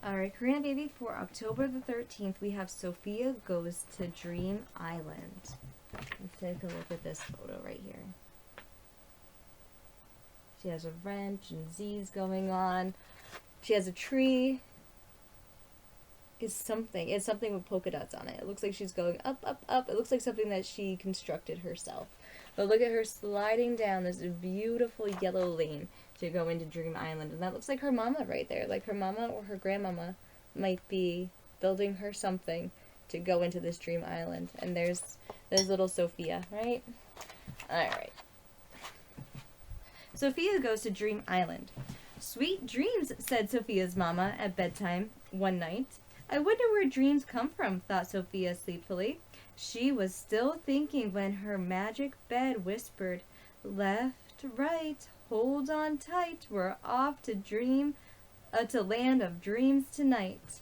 Alright, Karina baby, for October the 13th, we have Sophia Goes to Dream Island. Let's take a look at this photo right here. She has a wrench and Z's going on. She has a tree. It's something with polka dots on it. It looks like she's going up, up, up. It looks like something that she constructed herself. But look at her sliding down this beautiful yellow lane to go into Dream Island. And that looks like her mama right there. Like her mama or her grandmama might be building her something to go into this Dream Island. And there's little Sophia, right? Alright. Sophia goes to Dream Island. Sweet dreams, said Sophia's mama at bedtime one night. I wonder where dreams come from, thought Sophia sleepily. She was still thinking when her magic bed whispered, left, right, hold on tight, we're off to to land of dreams tonight.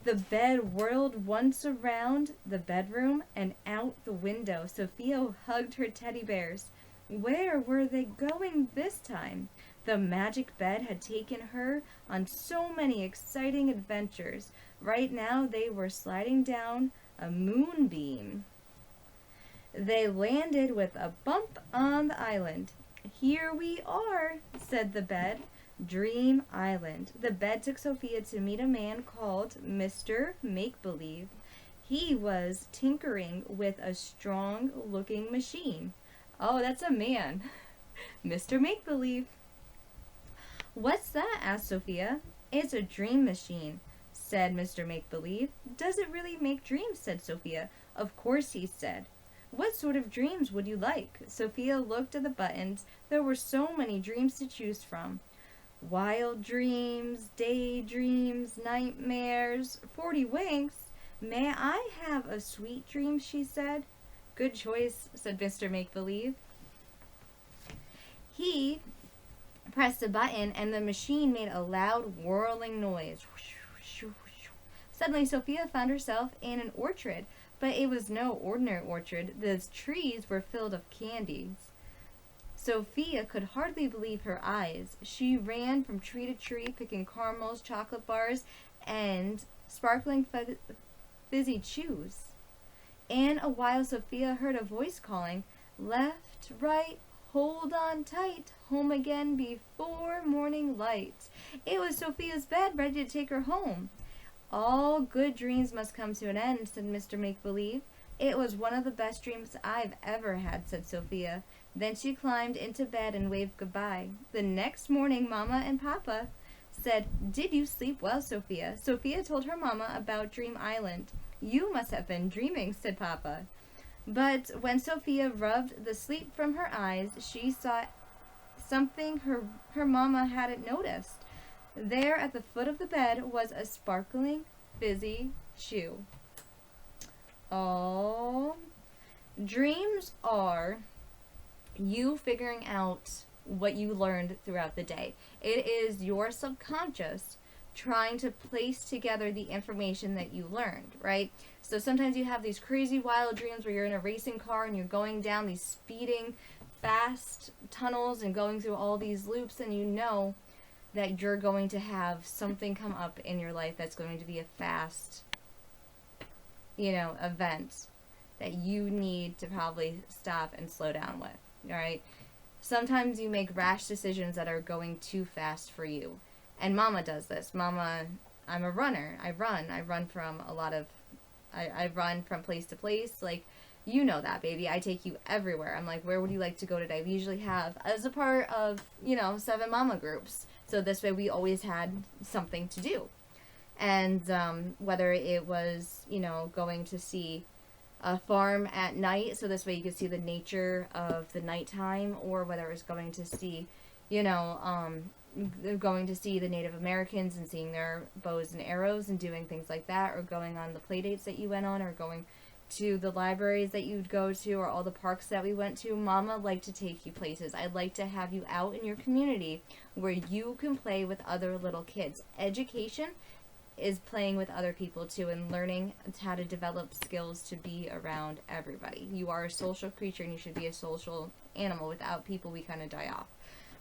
The bed whirled once around the bedroom and out the window. Sophia hugged her teddy bears. Where were they going this time? The magic bed had taken her on so many exciting adventures. Right now they were sliding down a moonbeam. They landed with a bump on the island. Here we are, said the bed. Dream Island. The bed took Sophia to meet a man called Mr. Make-Believe. He was tinkering with a strong-looking machine. Oh, that's a man. Mr. Make-Believe. What's that? Asked Sophia. It's a dream machine, said Mr. Make-Believe. Does it really make dreams? Said Sophia. Of course, he said. What sort of dreams would you like? Sophia looked at the buttons. There were so many dreams to choose from. Wild dreams, daydreams, nightmares, 40 winks. May I have a sweet dream? She said. Good choice, said Mr. Make-Believe. He pressed a button and the machine made a loud whirling noise. Suddenly Sophia found herself in an orchard, but it was no ordinary orchard. The trees were filled with candies. Sophia could hardly believe her eyes. She ran from tree to tree, picking caramels, chocolate bars, and sparkling fizzy chews. In a while, Sophia heard a voice calling, left, right, hold on tight, home again before morning light. It was Sophia's bed, ready to take her home. All good dreams must come to an end, said Mr. Make-Believe. It was one of the best dreams I've ever had, said Sophia. Then she climbed into bed and waved goodbye. The next morning, Mama and Papa said, Did you sleep well, Sophia? Sophia told her Mama about Dream Island. You must have been dreaming, said Papa. But when Sophia rubbed the sleep from her eyes, she saw something her Mama hadn't noticed. There at the foot of the bed was a sparkling, fizzy shoe. Oh, dreams are you figuring out what you learned throughout the day. It is your subconscious trying to place together the information that you learned, right? So sometimes you have these crazy wild dreams where you're in a racing car and you're going down these speeding fast tunnels and going through all these loops, and you know that you're going to have something come up in your life that's going to be a fast, event that you need to probably stop and slow down with, all right? Sometimes you make rash decisions that are going too fast for you. And Mama does this. Mama, I'm a runner. I run from I run from place to place. Like, you know that, baby. I take you everywhere. I'm like, where would you like to go today? We usually have, as a part of, 7 mama groups. So this way we always had something to do. And whether it was, going to see a farm at night, so this way you could see the nature of the nighttime, or whether it was going to see, going to see the Native Americans and seeing their bows and arrows and doing things like that, or going on the play dates that you went on, or going to the libraries that you'd go to, or all the parks that we went to. Mama liked to take you places. I'd like to have you out in your community where you can play with other little kids. Education is playing with other people too, and learning how to develop skills to be around everybody. You are a social creature and you should be a social animal. Without people, we kind of die off.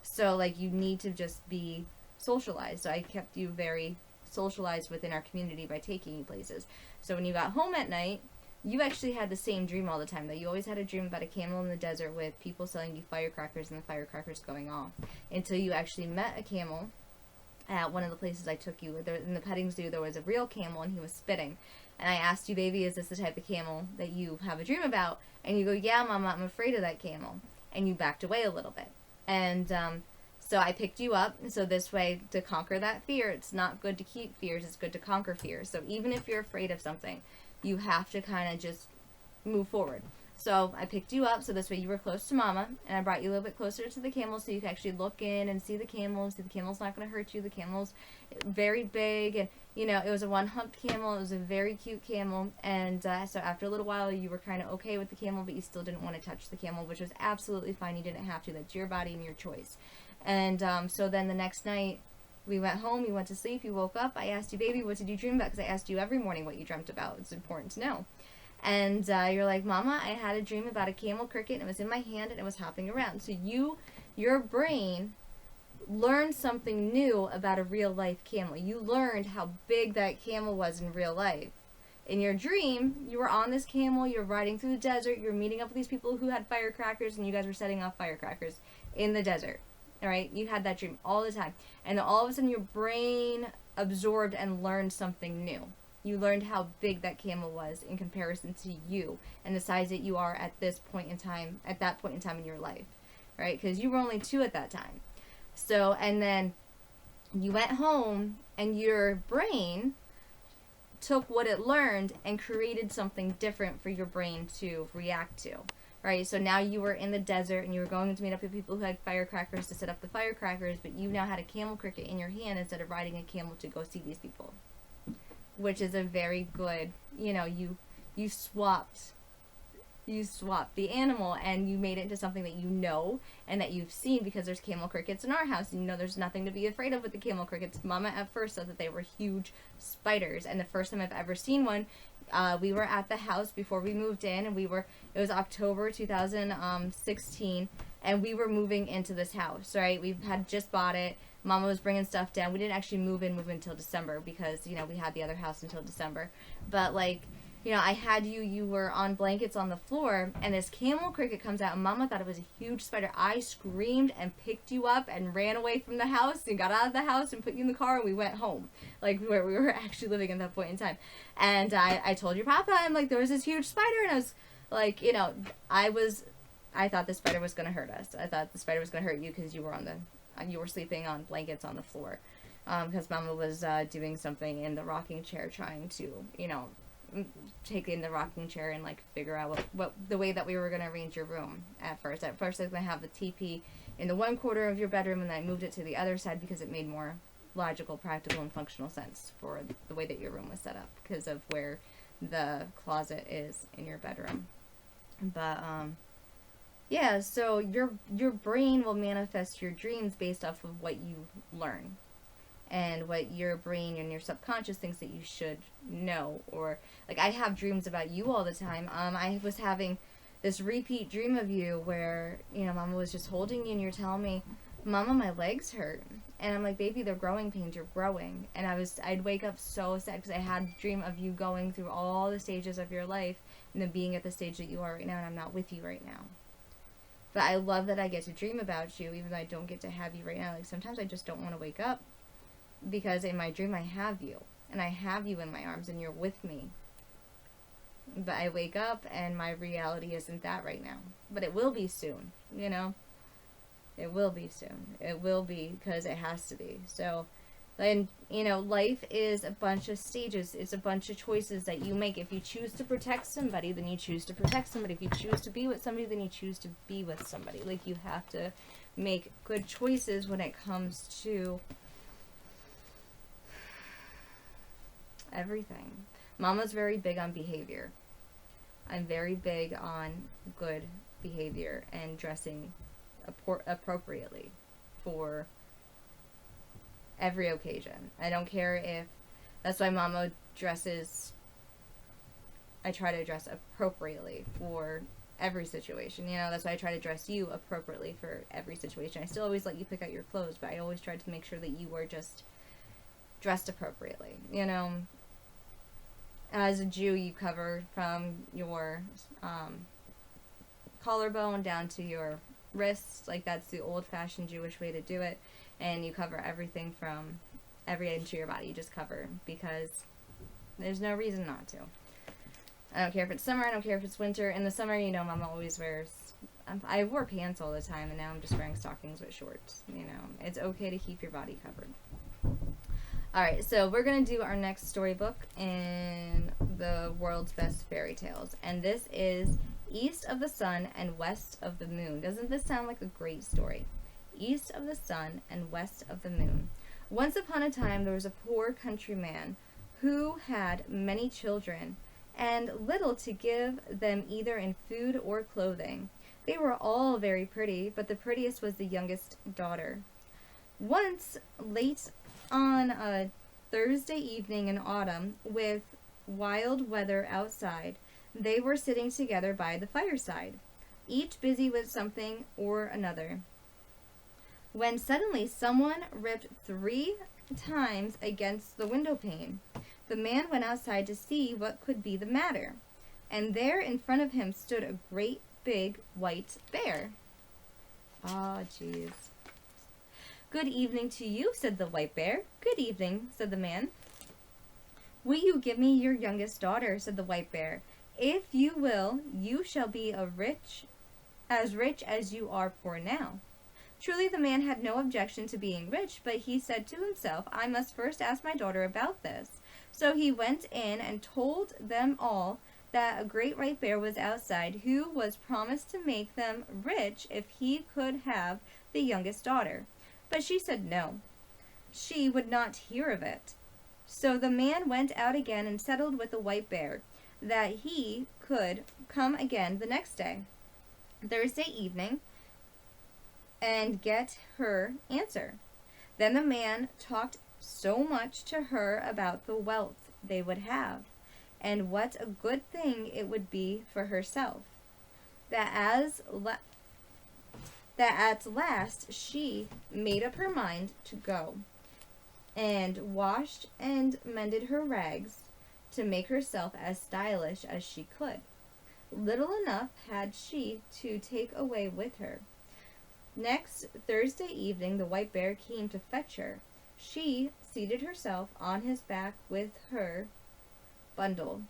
So, you need to just be socialized. So I kept you very socialized within our community by taking you places. So when you got home at night, you actually had the same dream all the time, that you always had a dream about a camel in the desert with people selling you firecrackers and the firecrackers going off, until you actually met a camel at one of the places I took you. There, in the petting zoo, there was a real camel and he was spitting. And I asked you, baby, is this the type of camel that you have a dream about? And you go, yeah, Mama, I'm afraid of that camel. And you backed away a little bit. And so I picked you up. So this way, to conquer that fear, it's not good to keep fears, it's good to conquer fears. So even if you're afraid of something, you have to kind of just move forward. So I picked you up, so this way you were close to Mama, and I brought you a little bit closer to the camel so you could actually look in and see the camel, and see the camel's not going to hurt you. The camel's very big, and, you know, it was a one-humped camel. It was a very cute camel, and so after a little while, you were kind of okay with the camel, but you still didn't want to touch the camel, which was absolutely fine. You didn't have to. That's your body and your choice. And so then the next night, we went home, you went to sleep, you woke up. I asked you, baby, what did you dream about? Because I asked you every morning what you dreamt about. It's important to know. And you're like, Mama, I had a dream about a camel cricket, and it was in my hand, and it was hopping around. So your brain learned something new about a real-life camel. You learned how big that camel was in real life. In your dream, you were on this camel, you're riding through the desert, you're meeting up with these people who had firecrackers, and you guys were setting off firecrackers in the desert. All right, you had that dream all the time. And then all of a sudden your brain absorbed and learned something new. You learned how big that camel was in comparison to you and the size that you are at this point in time, at that point in time in your life, right? Because you were only 2 at that time. So, and then you went home and your brain took what it learned and created something different for your brain to react to. Right, so now you were in the desert and you were going to meet up with people who had firecrackers to set up the firecrackers, but you now had a camel cricket in your hand instead of riding a camel to go see these people. Which is a very good, you know, you swapped the animal and you made it into something that you know and that you've seen, because there's camel crickets in our house. And you know there's nothing to be afraid of with the camel crickets. Mama at first said that they were huge spiders, and the first time I've ever seen one, we were at the house before we moved in, and it was October 2016, and we were moving into this house, right? We had just bought it. Mama was bringing stuff down. We didn't actually move in until December, because, you know, we had the other house until December. But, like, you know, I had you were on blankets on the floor, and this camel cricket comes out, and Mama thought it was a huge spider. I screamed and picked you up and ran away from the house and got out of the house and put you in the car, and we went home, like, where we were actually living at that point in time. And I told your papa, I'm like, there was this huge spider, and I was like, you know, I thought the spider was going to hurt us. I thought the spider was going to hurt you because you were sleeping on blankets on the floor, because Mama was doing something in the rocking chair, trying to, you know, take in the rocking chair and, like, figure out what the way that we were going to arrange your room at first. At first I was going to have the teepee in the one corner of your bedroom, and then I moved it to the other side because it made more logical, practical, and functional sense for the way that your room was set up, because of where the closet is in your bedroom. But yeah, so your brain will manifest your dreams based off of what you learn and what your brain and your subconscious thinks that you should know. Or, like, I have dreams about you all the time. I was having this repeat dream of you where, you know, Mama was just holding you and you're telling me, Mama, my legs hurt. And I'm like, baby, they're growing pains, you're growing. And I'd wake up so sad because I had a dream of you going through all the stages of your life and then being at the stage that you are right now, and I'm not with you right now. But I love that I get to dream about you, even though I don't get to have you right now. Like, sometimes I just don't want to wake up, because in my dream I have you, and I have you in my arms, and you're with me. But I wake up, and my reality isn't that right now. But it will be soon, you know? It will be soon. It will be, because it has to be. So, and, you know, life is a bunch of stages. It's a bunch of choices that you make. If you choose to protect somebody, then you choose to protect somebody. If you choose to be with somebody, then you choose to be with somebody. Like, you have to make good choices when it comes to everything. Mama's very big on behavior. I'm very big on good behavior and dressing appropriately for every occasion. I don't care if, that's why Mama dresses, I try to dress appropriately for every situation, you know. That's why I try to dress you appropriately for every situation. I still always let you pick out your clothes, but I always try to make sure that you were just dressed appropriately. You know, as a Jew, you cover from your collarbone down to your wrists. Like, that's the old-fashioned Jewish way to do it. And you cover everything from every inch of your body. You just cover, because there's no reason not to. I don't care if it's summer, I don't care if it's winter. In the summer, you know, Mama always wears, I wore pants all the time, and now I'm just wearing stockings with shorts. You know, it's okay to keep your body covered. Alright, so we're going to do our next storybook in the world's best fairy tales. And this is East of the Sun and West of the Moon. Doesn't this sound like a great story? East of the Sun and West of the Moon. Once upon a time, there was a poor countryman who had many children, and little to give them either in food or clothing. They were all very pretty, but the prettiest was the youngest daughter. Once, late on a Thursday evening in autumn, with wild weather outside, they were sitting together by the fireside, each busy with something or another, when suddenly someone ripped 3 times against the window pane. The man went outside to see what could be the matter, and there in front of him stood a great big white bear. Ah, jeez. "Good evening to you," said the white bear. "Good evening," said the man. "Will you give me your youngest daughter?" said the white bear. "If you will, you shall be as rich as you are poor now." Truly, the man had no objection to being rich, but he said to himself, "I must first ask my daughter about this." So he went in and told them all that a great white bear was outside, who was promised to make them rich if he could have the youngest daughter. But she said no. She would not hear of it. So the man went out again and settled with the white bear that he could come again the next day, Thursday evening, and get her answer. Then the man talked so much to her about the wealth they would have, and what a good thing it would be for herself, that at last she made up her mind to go, and washed and mended her rags to make herself as stylish as she could. Little enough had she to take away with her. Next Thursday evening the white bear came to fetch her. She seated herself on his back with her bundle,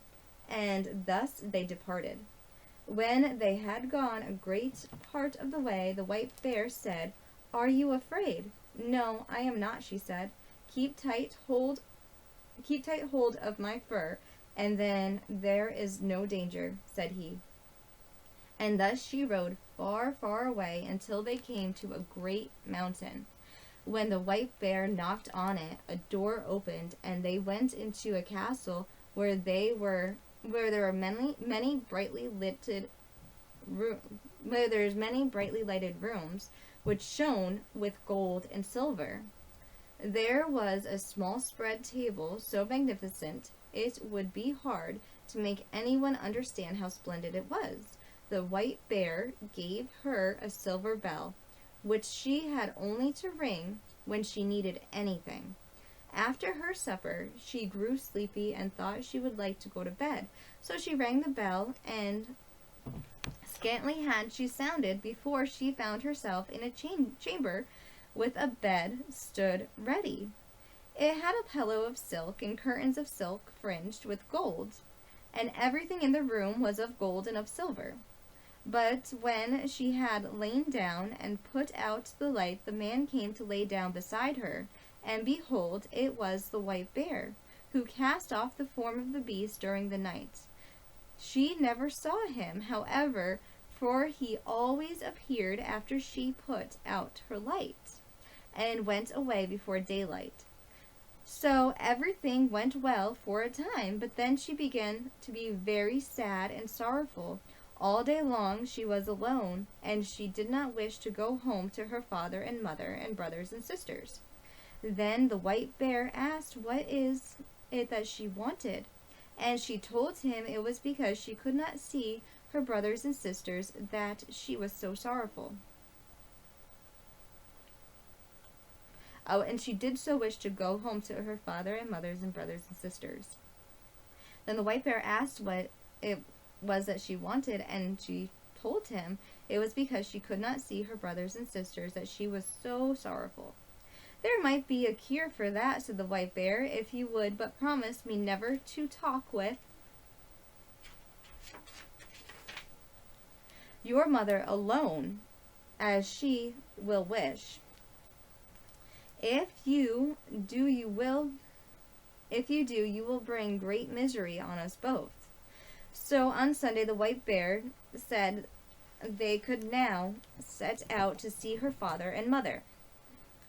and thus they departed. When they had gone a great part of the way, the white bear said, "Are you afraid?" "No, I am not," she said. Keep tight hold of my fur, and then there is no danger," said he. And thus she rode far, far away until they came to a great mountain. When the white bear knocked on it, a door opened, and they went into a castle where there were many brightly lighted rooms, which shone with gold and silver. There was a small spread table so magnificent it would be hard to make anyone understand how splendid it was. The white bear gave her a silver bell, which she had only to ring when she needed anything. After her supper, she grew sleepy and thought she would like to go to bed. So she rang the bell, and scantly had she sounded before she found herself in a chamber with a bed stood ready. It had a pillow of silk and curtains of silk fringed with gold, and everything in the room was of gold and of silver. But when she had lain down and put out the light, the man came to lay down beside her, and behold, it was the white bear, who cast off the form of the beast during the night. She never saw him, however, for he always appeared after she put out her light, and went away before daylight. So everything went well for a time, but then she began to be very sad and sorrowful. All day long she was alone, and she did not wish to go home to her father and mother and brothers and sisters. Then the white bear asked what is it that she wanted, and she told him it was because she could not see her brothers and sisters that she was so sorrowful. Oh, and she did so wish to go home to her father and mothers and brothers and sisters. Then the white bear asked what it was that she wanted, and she told him it was because she could not see her brothers and sisters, that she was so sorrowful. There might be a cure for that, said the white bear, if you would but promise me never to talk with your mother alone, as she will wish. If you do, you will bring great misery on us both. So on Sunday, the white bear said they could now set out to see her father and mother.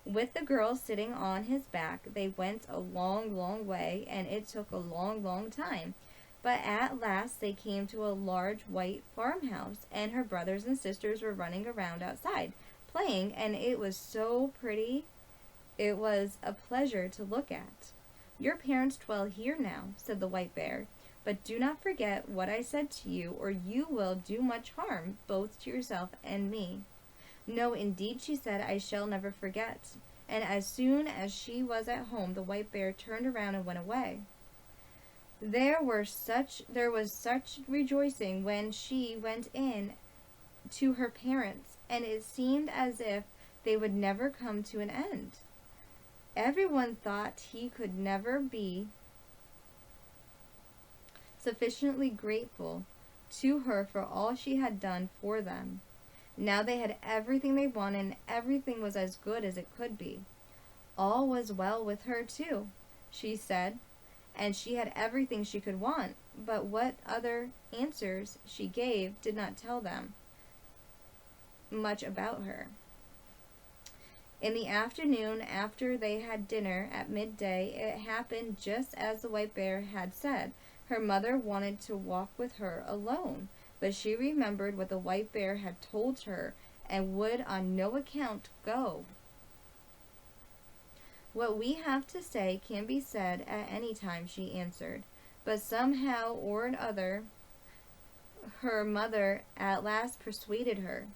With the girl sitting on his back, they went a long, long way, and it took a long, long time. But at last they came to a large white farmhouse, and her brothers and sisters were running around outside, playing, and it was so pretty. It was a pleasure to look at. Your parents dwell here now, said the white bear, but do not forget what I said to you, or you will do much harm, both to yourself and me. No, indeed, she said, I shall never forget. And as soon as she was at home, the white bear turned around and went away. There was such rejoicing when she went in to her parents, and it seemed as if they would never come to an end. Everyone thought he could never be sufficiently grateful to her for all she had done for them. Now they had everything they wanted, and everything was as good as it could be. All was well with her, too, she said, and she had everything she could want, but what other answers she gave did not tell them much about her. In the afternoon, after they had dinner at midday, it happened just as the white bear had said. Her mother wanted to walk with her alone, but she remembered what the white bear had told her and would on no account go. What we have to say can be said at any time, she answered, but somehow or other her mother at last persuaded her,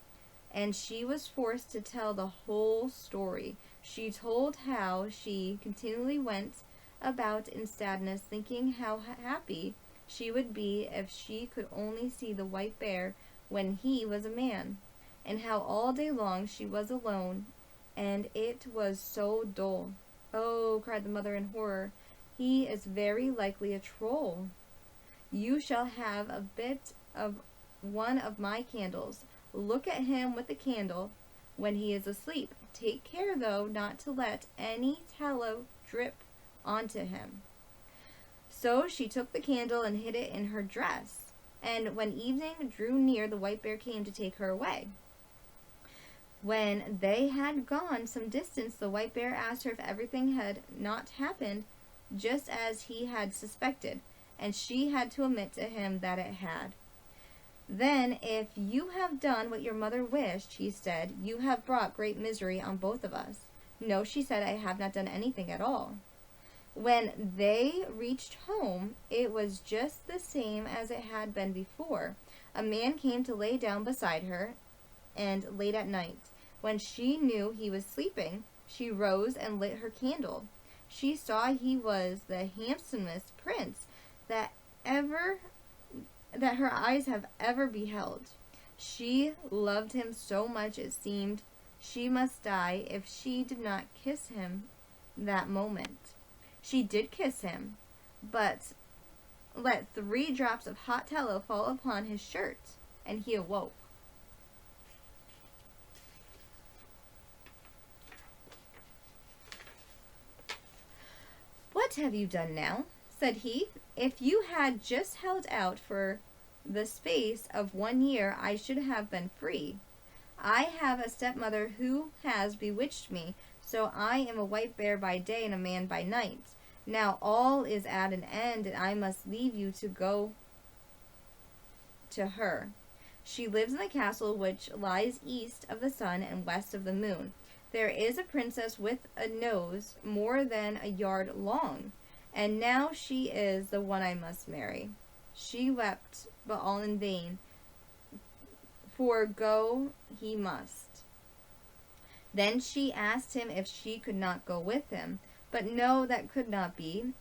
and she was forced to tell the whole story. She told how she continually went about in sadness, thinking how happy she would be if she could only see the white bear when he was a man, and how all day long she was alone, and it was so dull. Oh, cried the mother in horror, he is very likely a troll. You shall have a bit of one of my candles. Look at him with the candle when he is asleep. Take care, though, not to let any tallow drip onto him. So she took the candle and hid it in her dress, and when evening drew near, the white bear came to take her away. When they had gone some distance, the white bear asked her if everything had not happened just as he had suspected, and she had to admit to him that it had. Then, if you have done what your mother wished, he said, you have brought great misery on both of us. No, she said, I have not done anything at all. When they reached home, it was just the same as it had been before. A man came to lay down beside her, and late at night, when she knew he was sleeping, she rose and lit her candle. She saw he was the handsomest prince that her eyes have ever beheld. She loved him so much it seemed she must die if she did not kiss him that moment. She did kiss him, but let 3 drops of hot tallow fall upon his shirt, and he awoke. What have you done now? Said he. If you had just held out for the space of 1 year, I should have been free. I have a stepmother who has bewitched me, so I am a white bear by day and a man by night. Now all is at an end, and I must leave you to go to her. She lives in a castle which lies east of the sun and west of the moon. There is a princess with a nose more than a yard long, and now she is the one I must marry. She wept, but all in vain, for go he must. Then she asked him if she could not go with him. But no, that could not be.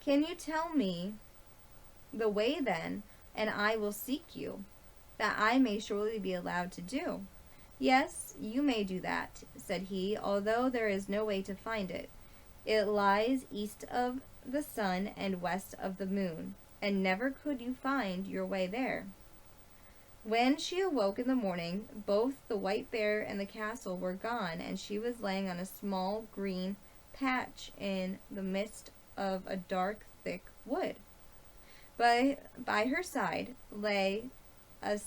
Can you tell me the way then, and I will seek you, that I may surely be allowed to do. Yes, you may do that, said he, although there is no way to find it. It lies east of the sun and west of the moon, and never could you find your way there. When she awoke in the morning, both the white bear and the castle were gone, and she was laying on a small green patch in the midst of a dark, thick wood. By her side lay a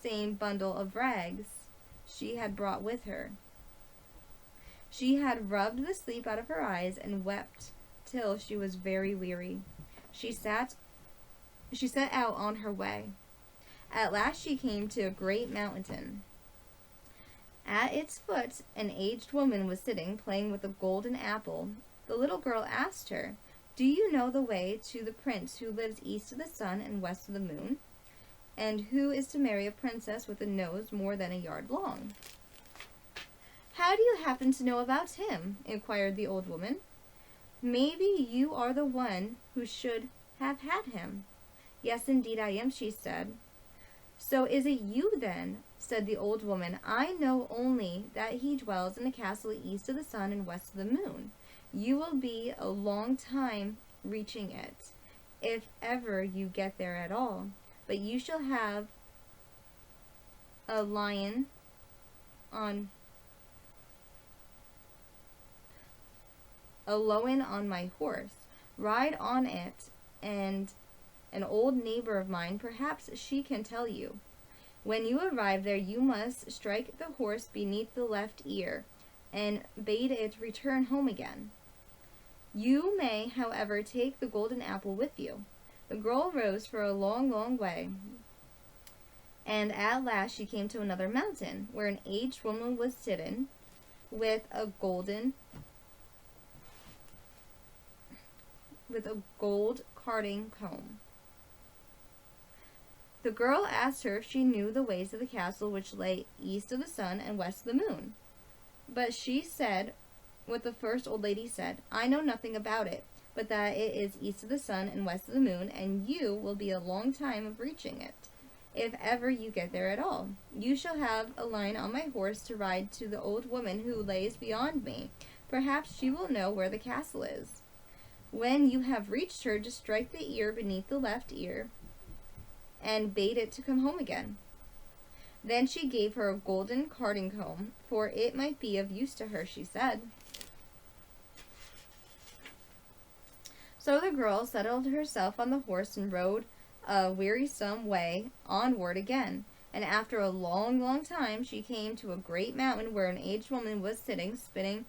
same bundle of rags she had brought with her. She had rubbed the sleep out of her eyes and wept till she was very weary. She set out on her way. At last she came to a great mountain. At its foot an aged woman was sitting, playing with a golden apple. The little girl asked her, "Do you know the way to the prince who lives east of the sun and west of the moon, and who is to marry a princess with a nose more than a yard long?" "How do you happen to know about him?" inquired the old woman. "Maybe you are the one who should have had him." "Yes, indeed I am," she said. "So is it you, then?" said the old woman. "I know only that he dwells in a castle east of the sun and west of the moon. You will be a long time reaching it, if ever you get there at all. But you shall have a lion on a loin on my horse. Ride on it, and an old neighbor of mine, perhaps she can tell you. When you arrive there, you must strike the horse beneath the left ear, and bade it return home again. You may, however, take the golden apple with you." The girl rose for a long, long way, and at last she came to another mountain, where an aged woman was sitting with a gold carding comb. The girl asked her if she knew the ways of the castle which lay east of the sun and west of the moon. But she said what the first old lady said, "I know nothing about it, but that it is east of the sun and west of the moon, and you will be a long time of reaching it, if ever you get there at all. You shall have a line on my horse to ride to the old woman who lays beyond me. Perhaps she will know where the castle is. When you have reached her, just strike the ear beneath the left ear, and bade it to come home again." Then she gave her a golden carding comb, for it might be of use to her, she said. So the girl settled herself on the horse and rode a wearisome way onward again. And after a long, long time, she came to a great mountain where an aged woman was sitting, spinning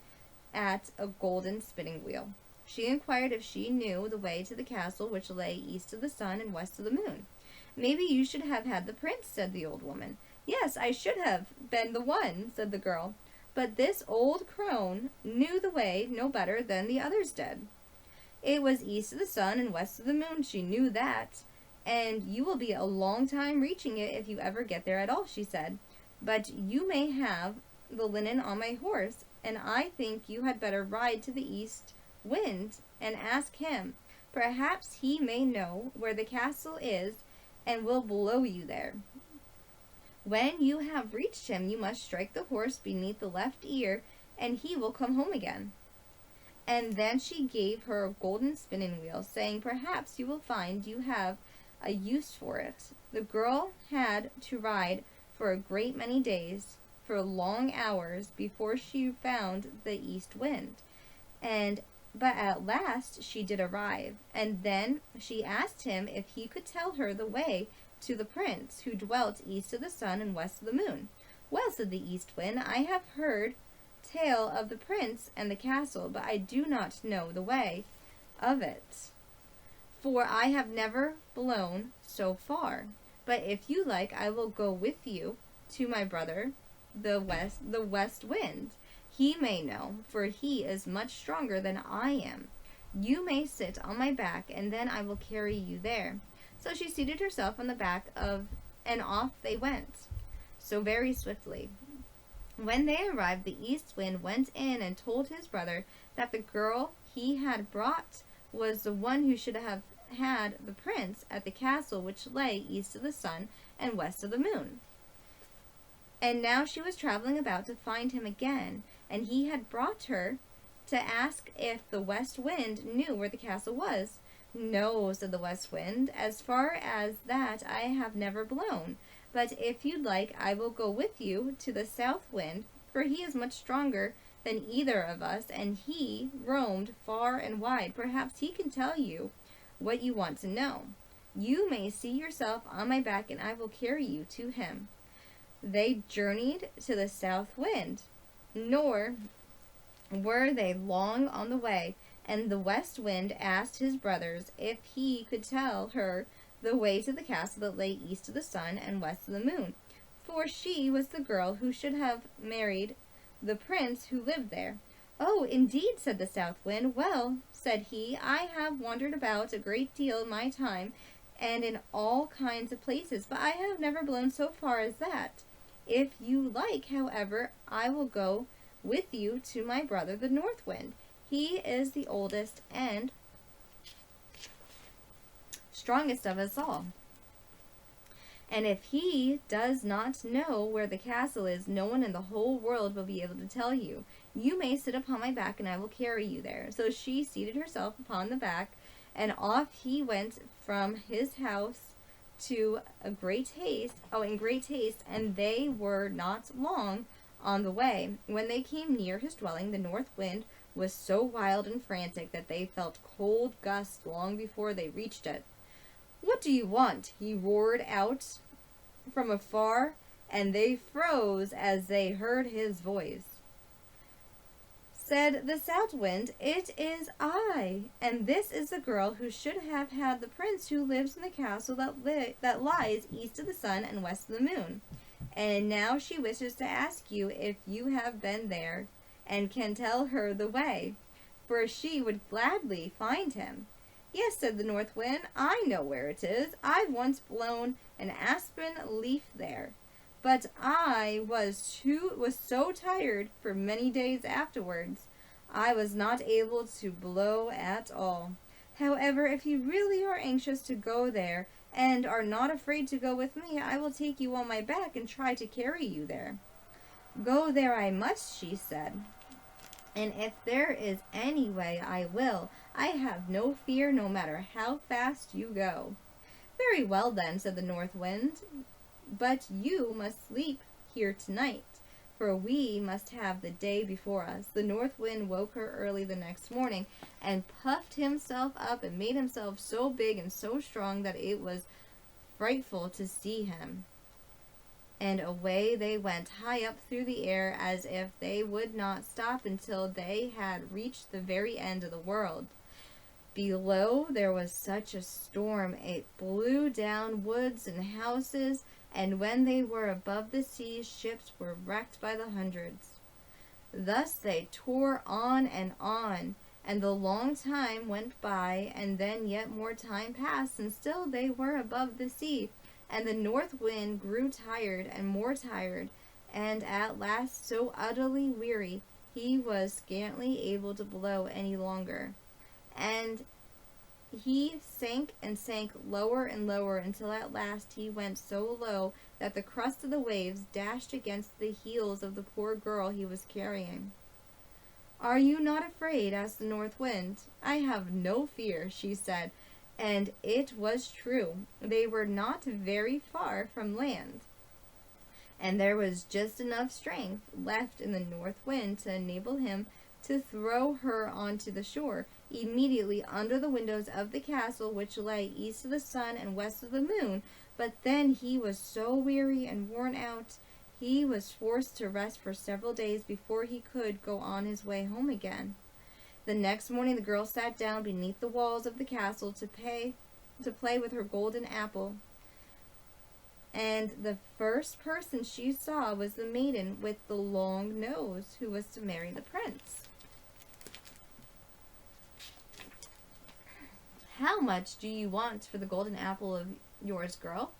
at a golden spinning wheel. She inquired if she knew the way to the castle which lay east of the sun and west of the moon. "Maybe you should have had the prince," said the old woman. "Yes, I should have been the one," said the girl. "But this old crone knew the way no better than the others did. It was east of the sun and west of the moon, she knew that, and you will be a long time reaching it if you ever get there at all," she said. "But you may have the linen on my horse, and I think you had better ride to the east wind and ask him. Perhaps he may know where the castle is and will blow you there. When you have reached him, you must strike the horse beneath the left ear, and he will come home again." And then she gave her a golden spinning wheel, saying, "Perhaps you will find you have a use for it." The girl had to ride for a great many days, for long hours, before she found the east wind, but at last she did arrive, and then she asked him if he could tell her the way to the prince who dwelt east of the sun and west of the moon. "Well," said the east wind, "I have heard tale of the prince and the castle, but I do not know the way of it, for I have never blown so far. But if you like, I will go with you to my brother, the west wind. He may know, for he is much stronger than I am. You may sit on my back, and then I will carry you there." So she seated herself on the back and off they went, so very swiftly. When they arrived, the East Wind went in and told his brother that the girl he had brought was the one who should have had the prince at the castle which lay east of the sun and west of the moon. And now she was traveling about to find him again, and he had brought her to ask if the West Wind knew where the castle was. No, said the West Wind, as far as that I have never blown. But if you'd like, I will go with you to the South Wind, for he is much stronger than either of us, and he roamed far and wide. Perhaps he can tell you what you want to know. You may see yourself on my back, and I will carry you to him. They journeyed to the South Wind, nor were they long on the way, and the West Wind asked his brothers if he could tell her the way to the castle that lay east of the sun and west of the moon, for she was the girl who should have married the prince who lived there. Oh, indeed, said the South Wind. Well, said he, I have wandered about a great deal in my time, and in all kinds of places, but I have never blown so far as that. If you like, however, I will go with you to my brother the North Wind. He is the oldest and strongest of us all. And if he does not know where the castle is, no one in the whole world will be able to tell you. You may sit upon my back, and I will carry you there. So she seated herself upon the back, and off he went from his house to in great haste, and they were not long on the way. When they came near his dwelling, the North Wind was so wild and frantic that they felt cold gusts long before they reached it. What do you want? He roared out from afar, and they froze as they heard his voice. Said the South Wind, it is I, and this is the girl who should have had the prince who lives in the castle that lies east of the sun and west of the moon. And now she wishes to ask you if you have been there and can tell her the way, for she would gladly find him. Yes, said the North Wind, I know where it is. I've once blown an aspen leaf there, but I was so tired for many days afterwards, I was not able to blow at all. However, if you really are anxious to go there and are not afraid to go with me, I will take you on my back and try to carry you there. Go there I must, she said, and if there is any way, I will. I have no fear, no matter how fast you go. Very well, then, said the North Wind, but you must sleep here tonight, for we must have the day before us. The North Wind woke her early the next morning, and puffed himself up and made himself so big and so strong that it was frightful to see him. And away they went, high up through the air, as if they would not stop until they had reached the very end of the world. Below there was such a storm, it blew down woods and houses, and when they were above the sea, ships were wrecked by the hundreds. Thus they tore on, and the long time went by, and then yet more time passed, and still they were above the sea. And the North Wind grew tired and more tired, and at last so utterly weary he was scantly able to blow any longer. And he sank and sank lower and lower until at last he went so low that the crest of the waves dashed against the heels of the poor girl he was carrying. Are you not afraid? Asked the North Wind. I have no fear, she said. And it was true. They were not very far from land, and there was just enough strength left in the North Wind to enable him to throw her onto the shore, immediately under the windows of the castle which lay east of the sun and west of the moon. But then he was so weary and worn out, he was forced to rest for several days before he could go on his way home again. The next morning the girl sat down beneath the walls of the castle to play with her golden apple. And the first person she saw was the maiden with the long nose who was to marry the prince. How much do you want for the golden apple of yours, girl?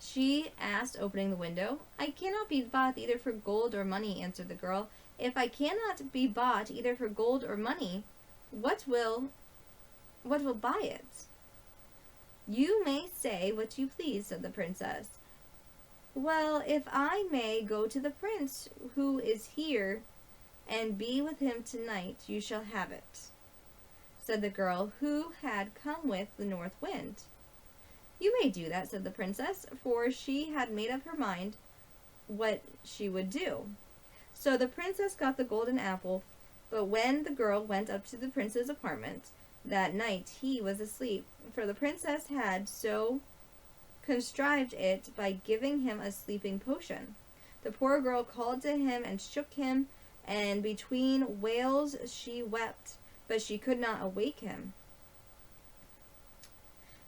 she asked, opening the window. I cannot be bought either for gold or money, answered the girl. If I cannot be bought either for gold or money, what will buy it? You may say what you please, said the princess. Well, if I may go to the prince who is here and be with him tonight, you shall have it, said the girl who had come with the north wind. You may do that, said the princess, for she had made up her mind what she would do. So the princess got the golden apple, but when the girl went up to the prince's apartment that night, he was asleep, for the princess had so contrived it by giving him a sleeping potion. The poor girl called to him and shook him, and between wails she wept, but she could not awake him.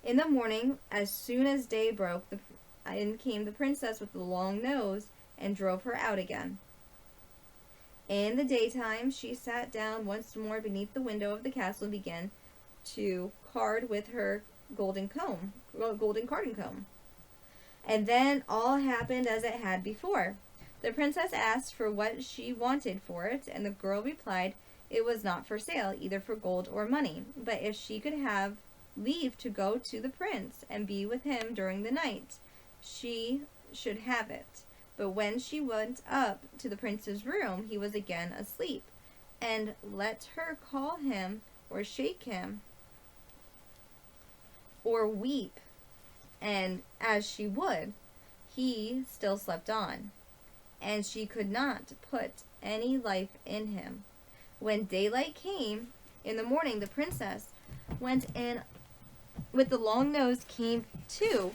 In the morning, as soon as day broke, in came the princess with the long nose and drove her out again. In the daytime, she sat down once more beneath the window of the castle and began to card with her golden carding comb. And then all happened as it had before. The princess asked for what she wanted for it, and the girl replied it was not for sale, either for gold or money, but if she could have leave to go to the prince and be with him during the night, she should have it. But when she went up to the prince's room, he was again asleep, and let her call him or shake him or weep, and as she would, he still slept on, and she could not put any life in him. When daylight came in the morning, the princess went in with the long nose came too,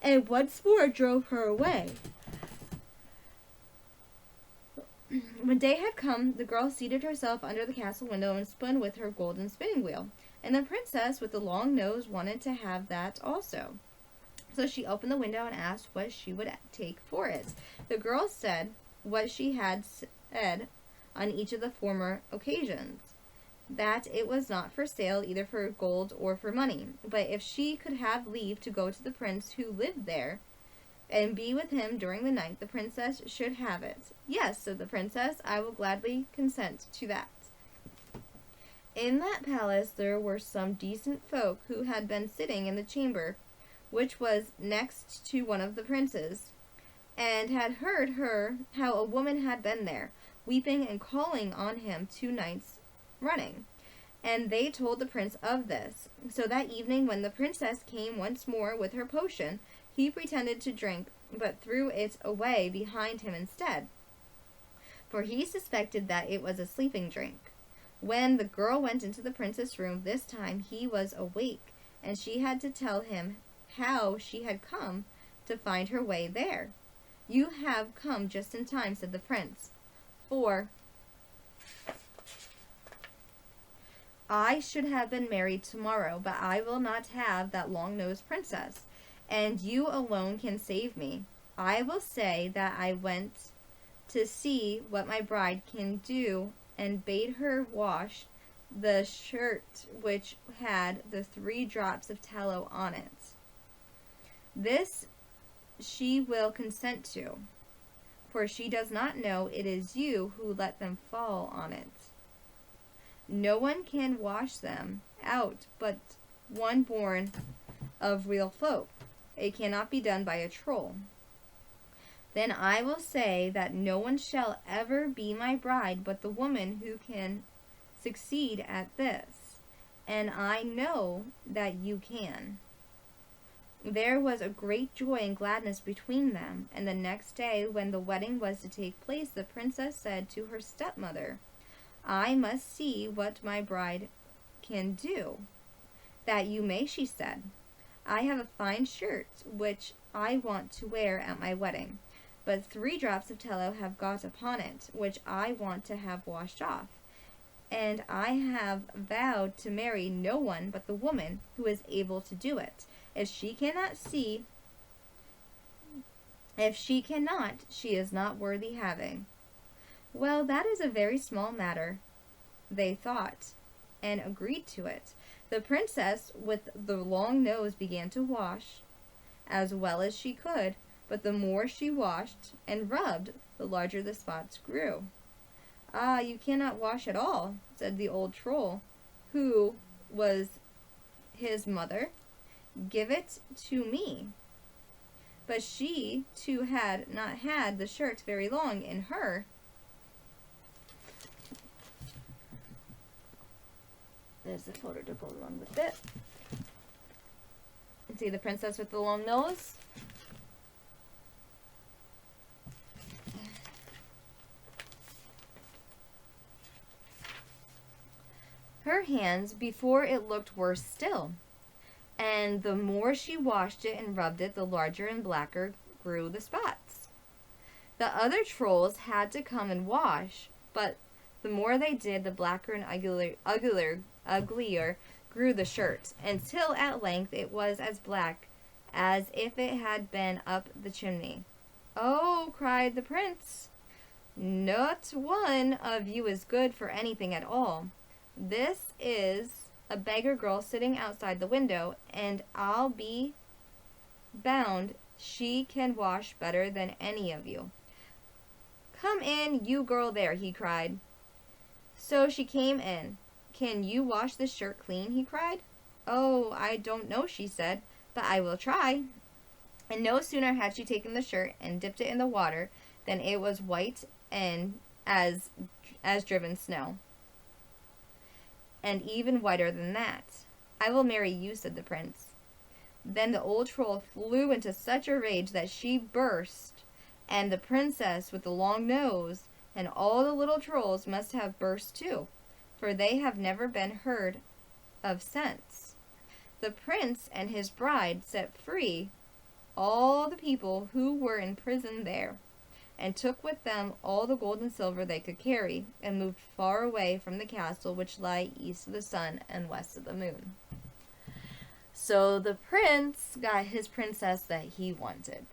and once more drove her away. When day had come, the girl seated herself under the castle window and spun with her golden spinning wheel, and the princess with the long nose wanted to have that also. So she opened the window and asked what she would take for it. The girl said what she had said on each of the former occasions, that it was not for sale either for gold or for money, but if she could have leave to go to the prince who lived there and be with him during the night, the princess should have it. Yes, said the princess, I will gladly consent to that. In that palace there were some decent folk who had been sitting in the chamber which was next to one of the princes, and had heard how a woman had been there, weeping and calling on him 2 nights running. And they told the prince of this. So that evening, when the princess came once more with her potion, he pretended to drink, but threw it away behind him instead, for he suspected that it was a sleeping drink. When the girl went into the prince's room this time, he was awake, and she had to tell him how she had come to find her way there. You have come just in time, said the prince, for I should have been married tomorrow, but I will not have that long-nosed princess, and you alone can save me. I will say that I went to see what my bride can do, and bade her wash the shirt which had the 3 drops of tallow on it. This she will consent to, for she does not know it is you who let them fall on it. No one can wash them out but one born of real folk. It cannot be done by a troll. Then I will say that no one shall ever be my bride but the woman who can succeed at this, and I know that you can. There was a great joy and gladness between them, and the next day, when the wedding was to take place, the princess said to her stepmother, I must see what my bride can do. That you may, she said. I have a fine shirt which I want to wear at my wedding, but 3 drops of tallow have got upon it, which I want to have washed off. And I have vowed to marry no one but the woman who is able to do it. If she cannot, she is not worthy having. Well, that is a very small matter, they thought, and agreed to it. The princess with the long nose began to wash, as well as she could, but the more she washed and rubbed, the larger the spots grew. "Ah, you cannot wash at all," said the old troll, who was his mother. "Give it to me." But she, too, had not had the shirt very long in her. There's the photo to go along with it. See the princess with the long nose? Her hands, before it looked worse still. And the more she washed it and rubbed it, the larger and blacker grew the spots. The other trolls had to come and wash, but the more they did, the blacker and uglier grew the shirt, until at length it was as black as if it had been up the chimney. "Oh," cried the prince, "not one of you is good for anything at all. This is a beggar girl sitting outside the window, and I'll be bound she can wash better than any of you. Come in, you girl there," he cried. So she came in. "Can you wash this shirt clean?" he cried. "Oh, I don't know," she said, "but I will try." And no sooner had she taken the shirt and dipped it in the water than it was white and as driven snow, and even whiter than that. "I will marry you," said the prince. Then the old troll flew into such a rage that she burst, and the princess with the long nose and all the little trolls must have burst too, for they have never been heard of since. The prince and his bride set free all the people who were in prison there, and took with them all the gold and silver they could carry, and moved far away from the castle which lay east of the sun and west of the moon. So the prince got his princess that he wanted.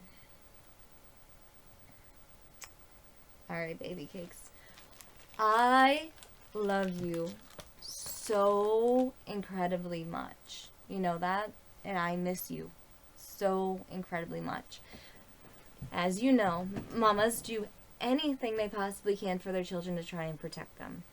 Alright, baby cakes. I love you so incredibly much. You know that? And I miss you so incredibly much. As you know, mamas do anything they possibly can for their children to try and protect them.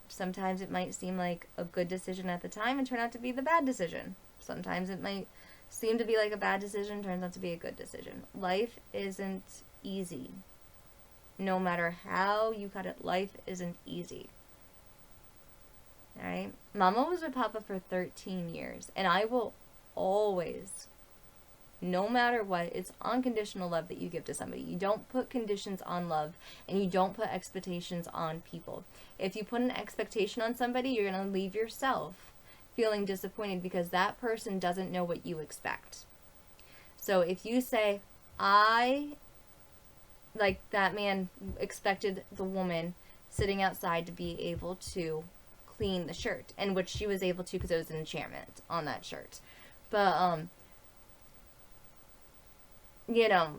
Sometimes it might seem like a good decision at the time and turn out to be the bad decision. Sometimes it might seem to be like a bad decision and turns out to be a good decision. Life isn't easy. No matter how you cut it, life isn't easy. Alright? Mama was with Papa for 13 years, and I will always, no matter what, it's unconditional love that you give to somebody. You don't put conditions on love, and you don't put expectations on people. If you put an expectation on somebody, you're going to leave yourself feeling disappointed because that person doesn't know what you expect. So if you say, like that man expected the woman sitting outside to be able to clean the shirt, and which she was able to because it was an enchantment on that shirt. But, you know,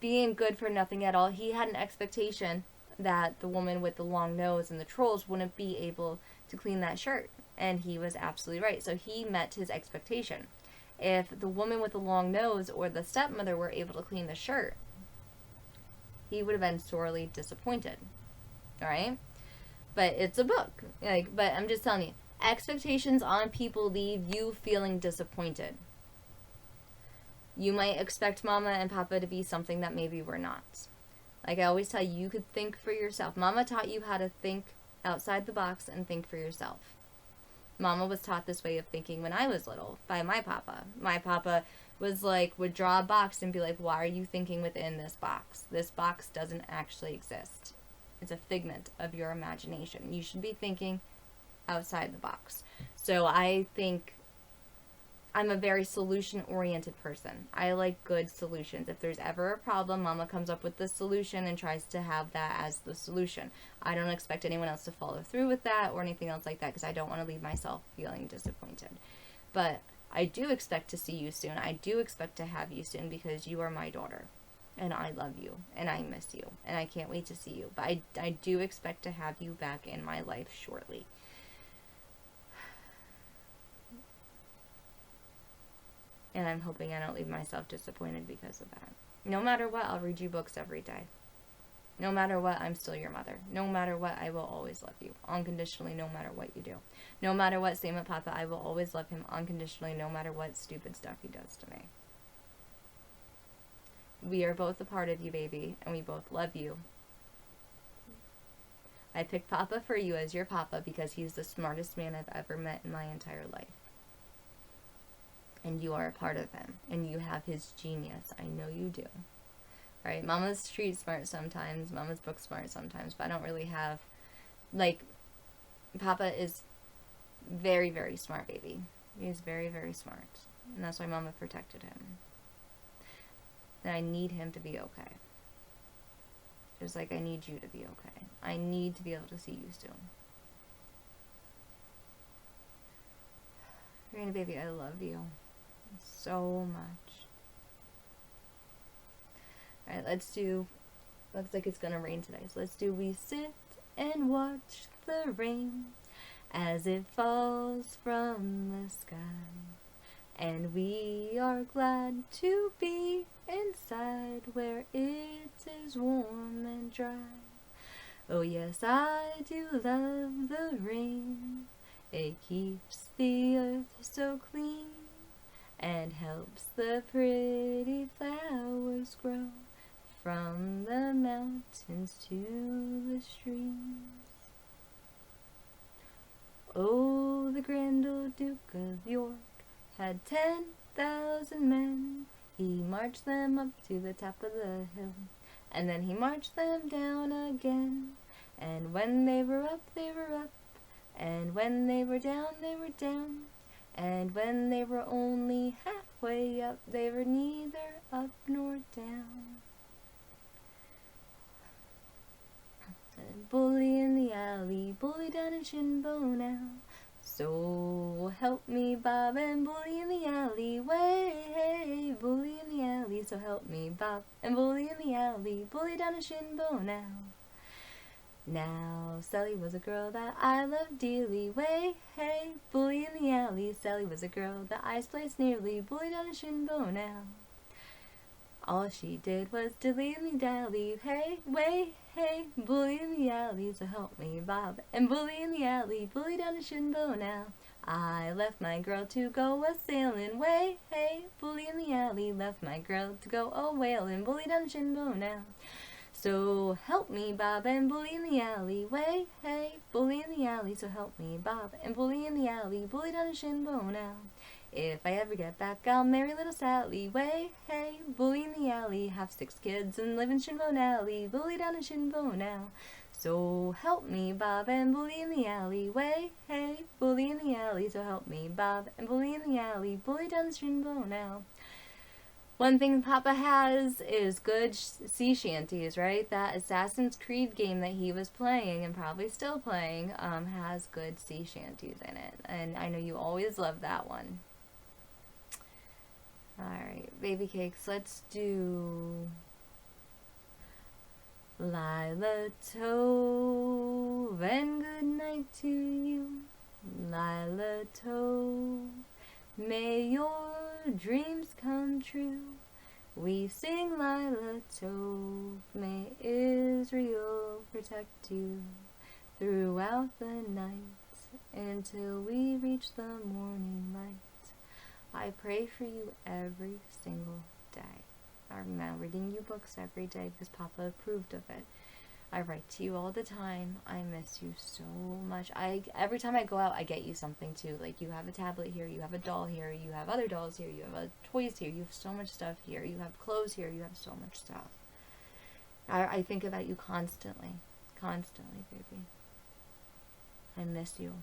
being good for nothing at all, he had an expectation that the woman with the long nose and the trolls wouldn't be able to clean that shirt. And he was absolutely right. So he met his expectation. If the woman with the long nose or the stepmother were able to clean the shirt, he would have been sorely disappointed. Alright? But it's a book. But I'm just telling you, expectations on people leave you feeling disappointed. You might expect Mama and Papa to be something that maybe we're not. Like I always tell you, you could think for yourself. Mama taught you how to think outside the box and think for yourself. Mama was taught this way of thinking when I was little by my Papa. My Papa would draw a box and be like, "Why are you thinking within this box? This box doesn't actually exist. It's a figment of your imagination. You should be thinking outside the box." So I think I'm a very solution-oriented person. I like good solutions. If there's ever a problem, Mama comes up with the solution and tries to have that as the solution. I don't expect anyone else to follow through with that or anything else like that because I don't want to leave myself feeling disappointed. But I do expect to see you soon. I do expect to have you soon because you are my daughter. And I love you. And I miss you. And I can't wait to see you. But I do expect to have you back in my life shortly. And I'm hoping I don't leave myself disappointed because of that. No matter what, I'll read you books every day. No matter what, I'm still your mother. No matter what, I will always love you. Unconditionally, no matter what you do. No matter what, same with Papa, I will always love him unconditionally, no matter what stupid stuff he does to me. We are both a part of you, baby, and we both love you. I picked Papa for you as your Papa because he's the smartest man I've ever met in my entire life. And you are a part of him, and you have his genius. I know you do. Right? Mama's street smart sometimes, Mama's book smart sometimes, but I don't really have, like, Papa is very, very smart, baby. He's very, very smart. And that's why Mama protected him. And I need him to be okay. Just like I need you to be okay. I need to be able to see you soon. Karina, baby, I love you so much. Alright, let's do, looks like it's gonna rain today, so let's do We Sit and Watch the Rain as it falls from the sky, and we are glad to be inside where it is warm and dry. Oh yes, I do love the rain. It keeps the earth so clean and helps the pretty flowers grow from the mountains to the streams. Oh, the grand old Duke of York had 10,000 men. He marched them up to the top of the hill, and then he marched them down again. And when they were up, they were up, and when they were down, they were down. And when they were only halfway up, they were neither up nor down. Bully in the alley, bully down in Shinbo now. So help me, Bob, and bully in the alley, way, hey, bully in the alley. So help me, Bob, and bully in the alley, bully down in Shinbo now. Now, Sally was a girl that I loved dearly, way, hey, bully in the alley. Sally was a girl that I spliced nearly, bully down in Shinbo now. All she did was dilly-dally, hey, way, hey, bully in the alley, so help me, Bob, and bully in the alley, bully down to Shinbo now. I left my girl to go a-sailin', way, hey, bully in the alley, left my girl to go a-whalin', bully down to Shinbo now. So help me, Bob, and bully in the alley, way, hey, bully in the alley, so help me, Bob, and bully in the alley, bully down to Shinbo now. If I ever get back, I'll marry little Sally, way, hey, bully in the alley, have 6 kids and live in Shinbo Alley, bully down in Shinbo now. So help me, Bob, and bully in the alley, way, hey, bully in the alley, so help me, Bob, and bully in the alley, bully down in Shinbo now. One thing Papa has is good sea shanties, right? That Assassin's Creed game that he was playing and probably still playing has good sea shanties in it. And I know you always love that one. Alright, baby cakes, let's do Lila Tove and good night to you. Lila Tove, may your dreams come true. We sing Lila Tove, may Israel protect you throughout the night until we reach the morning light. I pray for you every single day. I'm now reading you books every day because Papa approved of it. I write to you all the time. I miss you so much. Every time I go out, I get you something too. Like, you have a tablet here, you have a doll here, you have other dolls here, you have toys here, you have so much stuff here, you have clothes here, you have so much stuff. I think about you constantly. Constantly, baby. I miss you.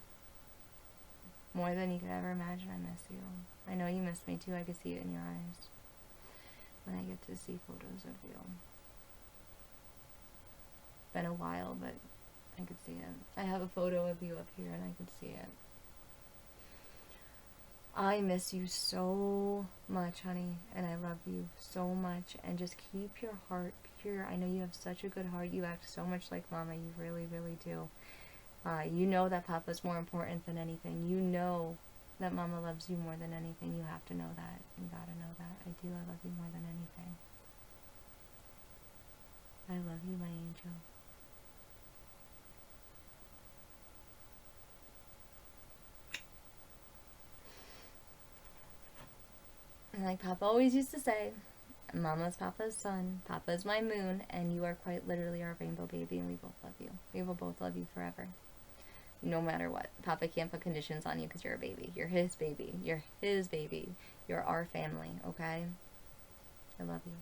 More than you could ever imagine, I miss you. I know you miss me too. I can see it in your eyes when I get to see photos of you. Been a while, but I could see it. I have a photo of you up here and I can see it. I miss you so much, honey, and I love you so much, and just keep your heart pure. I know you have such a good heart. You act so much like Mama. You really, really do. You know that Papa's more important than anything. You know that Mama loves you more than anything. You have to know that. You gotta know that. I do. I love you more than anything. I love you, my angel. And like Papa always used to say, Mama's Papa's son, Papa's my moon, and you are quite literally our rainbow baby, and we both love you. We will both love you forever. No matter what. Papa can't put conditions on you because you're a baby. You're his baby. You're his baby. You're our family, okay? I love you.